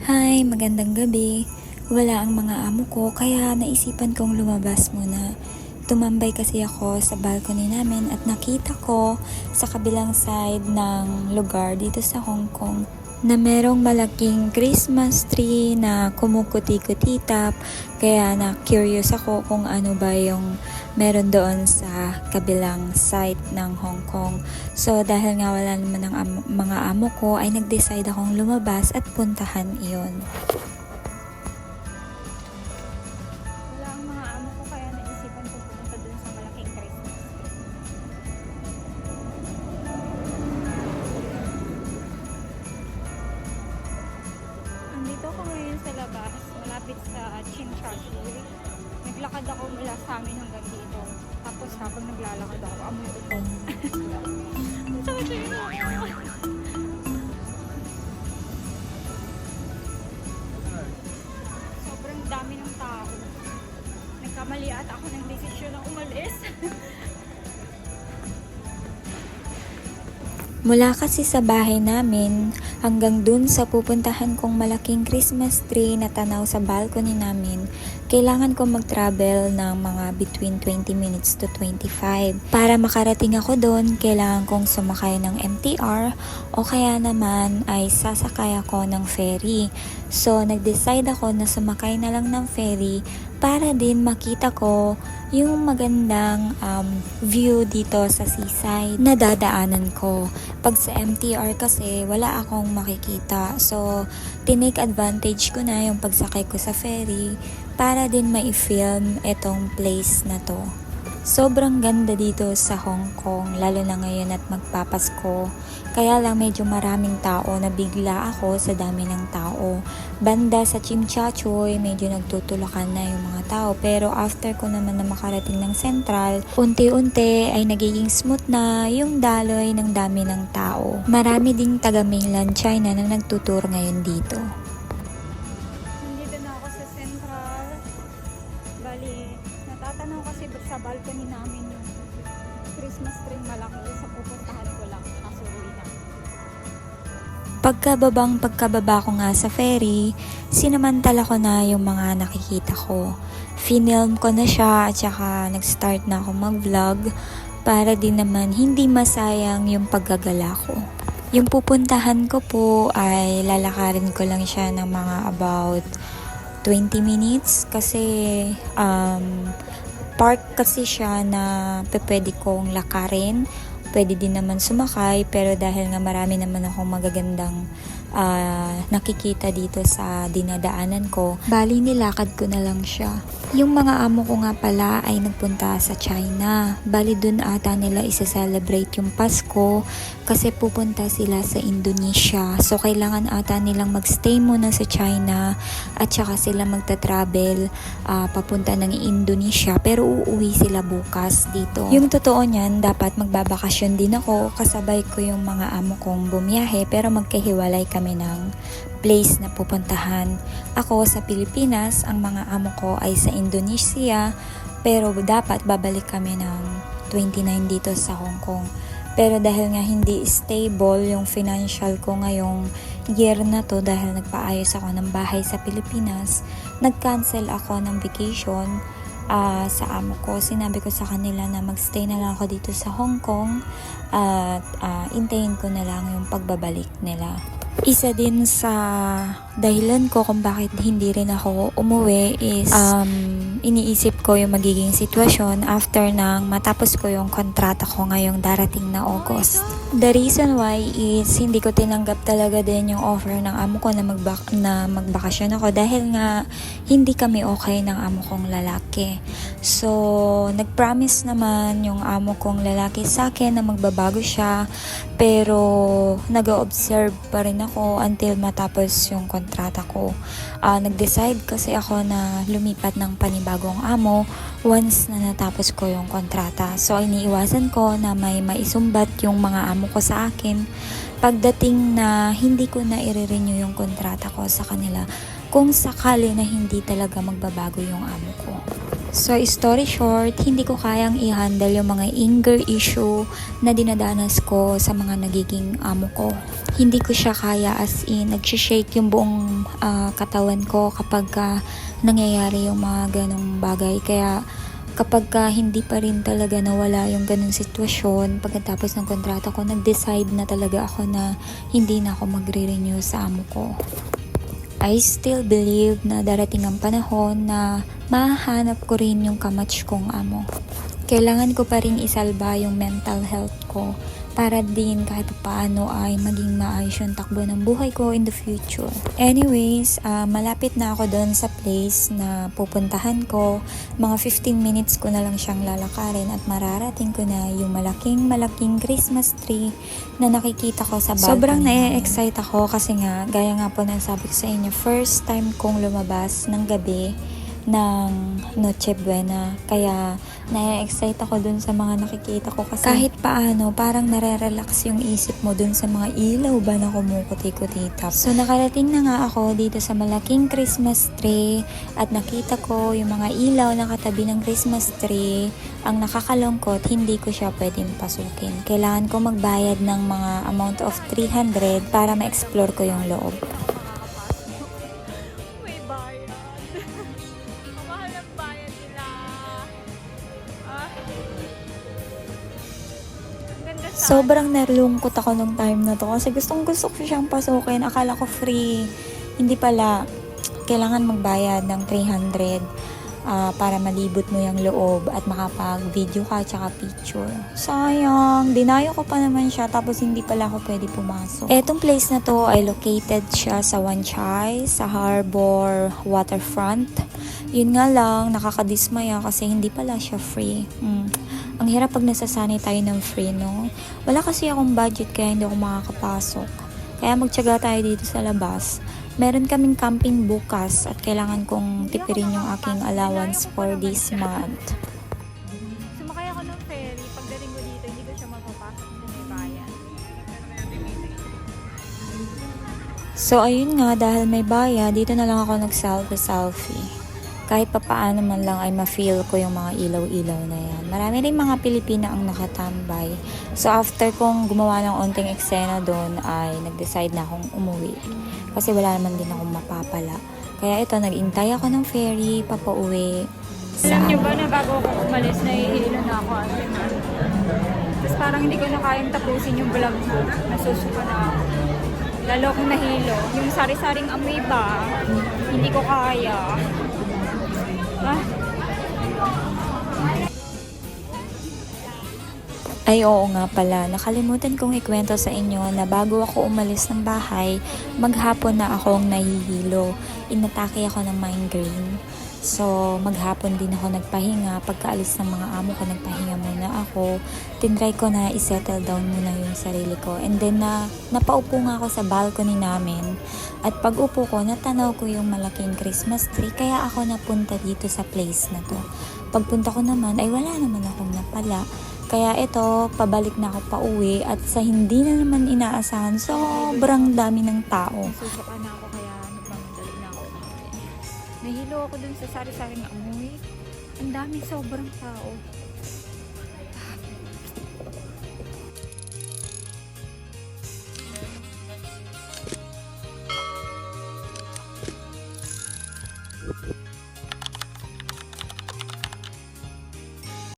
Hi, magandang gabi. Wala ang mga amo ko kaya naisipan kong lumabas muna. Tumambay kasi ako sa balcony namin at nakita ko sa kabilang side ng lugar dito sa Hong Kong na merong malaking Christmas tree na kumukuti-kutitap. Kaya na curious ako kung ano ba yung meron doon sa kabilang side ng Hong Kong. So dahil nga wala naman ng mga amo ko ay nag-decide akong lumabas at puntahan iyon. Wala ang mga amo ko kaya naisipan ko pumunta doon sa malaking Christmas. Andito ako ngayon sa labas, malapit sa Chimchachoy. Naglakad ako mula sa amin hanggang dito. Tapos habang naglalakad ako, amoy utot. Ang sakit sa ino. Sobrang dami ng tao. Nagkamali ata ako ng desisyon na umalis. Mula kasi sa bahay namin hanggang dun sa pupuntahan kong malaking Christmas tree na tanaw sa balcony namin, kailangan kong mag-travel ng mga between 20 minutes to 25. Para makarating ako doon, kailangan kong sumakay ng MTR o kaya naman ay sasakay ako ng ferry. So, nag-decide ako na sumakay na lang ng ferry para din makita ko yung magandang view dito sa seaside na dadaanan ko. Pag sa MTR kasi, wala akong makikita. So, tinake advantage ko na yung pagsakay ko sa ferry para din mai-film itong place na to. Sobrang ganda dito sa Hong Kong, lalo na ngayon at magpapasko. Kaya lang medyo maraming tao, nabigla ako sa dami ng tao. Banda sa Chimchachoy, medyo nagtutulakan na yung mga tao. Pero after ko naman na makarating ng Central, unti-unti ay nagiging smooth na yung daloy ng dami ng tao. Marami ding taga mainland China na nagtuturo ngayon dito. Nandito na ako sa Central. Bali, natatanaw kasi sa balcony namin yung Christmas tree malaki sa pupuntahan ko lang. Kaso uwi na. Pagkababa ko nga sa ferry, sinamantala ko na yung mga nakikita ko. Finilm ko na siya at saka nag-start na ako mag-vlog para din naman hindi masayang yung paggagala ko. Yung pupuntahan ko po ay lalakarin ko lang siya ng mga about 20 minutes kasi park kasi siya na pwede kong lakarin. Pwede din naman sumakay pero dahil nga marami naman akong magagandang nakikita dito sa dinadaanan ko, bali nilakad ko na lang siya. Yung mga amo ko nga pala ay nagpunta sa China. Bali dun ata nila isa-celebrate yung Pasko kasi pupunta sila sa Indonesia. So kailangan ata nilang magstay muna sa China at saka sila magta-travel papunta ng Indonesia pero uuwi sila bukas dito. Yung totoo niyan, dapat magbabakasyon din ako kasabay ko yung mga amo kong bumiyahe pero magkahiwalay kami ng place na pupuntahan. Ako sa Pilipinas, ang mga amo ko ay sa Indonesia pero dapat babalik kami ng 29 dito sa Hong Kong. Pero dahil nga hindi stable yung financial ko ngayong year na to dahil nagpaayos ako ng bahay sa Pilipinas, nag-cancel ako ng vacation sa amo ko. Sinabi ko sa kanila na magstay na lang ako dito sa Hong Kong at intayin ko na lang yung pagbabalik nila. Isa din sa dahilan ko kung bakit hindi rin ako umuwi is iniisip ko yung magiging sitwasyon after nang matapos ko yung kontrata ko ngayong darating na August. The reason why is hindi ko tinanggap talaga din yung offer ng amo ko na magbakasyon ako dahil nga hindi kami okay ng amo kong lalaki. So, nag-promise naman yung amo kong lalaki sa akin na magbabago siya pero nag-observe pa rin ako until matapos yung kontrata ko. Nag-decide kasi ako na lumipat ng panibagong amo once na natapos ko yung kontrata. So, iniiwasan ko na may maisumbat yung mga amo ko sa akin pagdating na hindi ko na i-renew yung kontrata ko sa kanila kung sakali na hindi talaga magbabago yung amo ko. So, story short, hindi ko kayang i-handle yung mga anger issue na dinadanas ko sa mga nagiging amo ko. Hindi ko siya kaya, as in, nagsishake yung buong katawan ko kapag nangyayari yung mga ganong bagay. Kaya kapag hindi pa rin talaga nawala yung ganong sitwasyon, pagkatapos ng kontrata ko, nag-decide na talaga ako na hindi na ako magre-renew sa amo ko. I still believe na darating ang panahon na mahanap ko rin yung kamatch kong amo. Kailangan ko pa rin isalba yung mental health ko para din kahit paano ay maging maayos yung takbo ng buhay ko in the future. Anyways, malapit na ako doon sa place na pupuntahan ko. Mga 15 minutes ko na lang siyang lalakarin at mararating ko na yung malaking Christmas tree na nakikita ko sa balcony. Sobrang na-excite ako kasi nga, gaya nga po ng sabi ko sa inyo, first time kong lumabas ng gabi ng Noche Buena. Kaya na-excite ako dun sa mga nakikita ko kasi kahit paano parang nare-relax yung isip mo dun sa mga ilaw ba na kumukuti-kutitap. So nakarating na nga ako dito sa malaking Christmas tree at nakita ko yung mga ilaw na katabi ng Christmas tree. Ang nakakalungkot, hindi ko siya pwedeng pasukin. Kailangan ko magbayad ng mga amount of 300 para ma-explore ko yung loob. Sobrang nalungkot ako nung time na to kasi gustong gusto ko siyang pasukin. Akala ko free. Hindi pala. Kailangan magbayad ng 300 para malibot mo yung loob at makapag-video ka tsaka picture. Sayang. Dinayo ko pa naman siya tapos hindi pala ako pwede pumasok. Etong place na to ay located siya sa Wan Chai, sa Harbor Waterfront. Yun nga lang, nakakadismaya kasi hindi pala siya free. Ang hirap pag nasasanay tayo ng free, no? Wala kasi akong budget kaya hindi ako makakapasok. Kaya magtiyaga tayo dito sa labas. Meron kaming camping bukas at kailangan kong tipirin yung aking allowance for this month. Sumakay ako ng ferry. Pagdating ko dito, hindi ko siya mapapasok kung may bayan. So, ayun nga, dahil may bayad, dito na lang ako nag-selfie. Kahit papaano man lang ay ma-feel ko yung mga ilaw-ilaw na yan. Marami rin mga Pilipina ang nakatambay. So after kong gumawa ng onting eksena doon ay nag-decide na akong umuwi. Kasi wala naman din akong mapapala. Kaya ito, nag-intay ako ng ferry, papauwi. Alam niyo ba na bago ako umalis, nahihilo na ako. Tapos parang hindi ko na kayang tapusin yung vlog ko. Nasusuka na ako. Lalo akong nahilo. Yung sari-saring amoy ba, hindi ko kaya. Ay oo nga pala, nakalimutan kong ikwento sa inyo na bago ako umalis ng bahay, maghapon na akong nahihilo. Inatake ako ng migraine. So, maghapon din ako nagpahinga. Pagkaalis ng mga amo ko, nagpahinga muna ako. Tinry ko na i-settle down muna yung sarili ko. And then, napaupo nga ako sa balcony namin. At pag upo ko, natanaw ko yung malaking Christmas tree. Kaya ako napunta dito sa place na to. Pagpunta ko naman, ay wala naman akong napala. Kaya ito, pabalik na ako pauwi. At sa hindi na naman inaasahan, sobrang dami ng tao. Nasusuka na ako kaya nagmamadali na ako. Nahilo ako dun sa sari-saring amoy. Ang dami, sobrang tao.